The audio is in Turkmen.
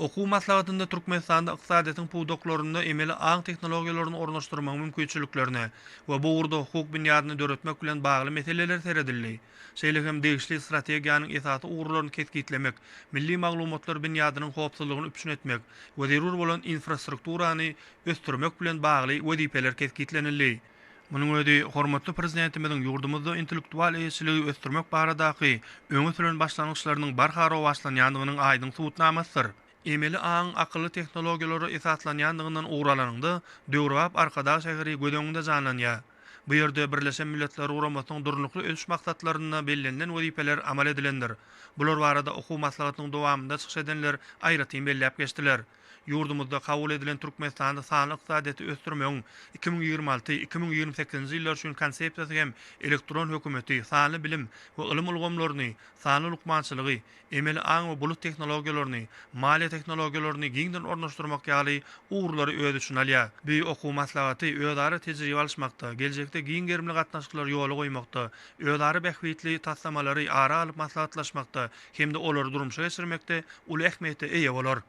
Okuw maslahatynda Türkmenistanda ykdysadyň puwdoklaryna emeli aň tehnologiýalaryny ornaşdyrmaň mümkinçiliklerine we bu urda hukuk bunyadyny döretmek bilen bagly meseleler seredildi. Şeýle hem degişli strategiýanyň esasy uğurlaryny keskitlemek, milli maglumatlar bunyadynyň howpsuzlygyny üpsün etmek we zerur bolan infrastrukturany östürmek bilen bagly wezipeler keskitlenildi. Munyň özi hormatly prezidentimiziň ýurdumyzda intellektual eýsçiligi östürmek baradaky öňe süren başlangyçlarynyň barhara başlanýandygynyň aýdyň subutnamasıdyr. Emeli aň akıllı tehnologiýalary esaslanýandygyndan uğralanynda döwrap arkada şäheri gödeňinde janlanýar. Bu ýerde Birleşen Milletler Guramasynyň durnukly ölçüş maksatlaryna bellenlen wezipeler amal edilendir. Bular barada okuw maslahatynyň dowamında çykyş edenler aýratyn belläp geçdiler. Yurdumuzda kabul edilen Türkmenistanda sanly ykdysadyny östürmeň 2026-2028-nji ýyllar üçin konsepsiýasy hem elektron hökümeti, sanly bilim we ilim ulgamlaryny, sanly lukmançylygy, emeli aň we bulut tehnologiýalaryny, maliýe tehnologiýalaryny giňden ornaşdyrmak ýaly uğurlary öz üçin alýar. Bu okuw maslahaty özara tejribe alşmakda, geljekde giň gerimli gatnaşyklar ýoly goýmakda, özara bähwitli taslamalary ara alyp maslahatlaşmakda, hem de olary durmuşa geçirmekde uly ähmiýete eýe bolar.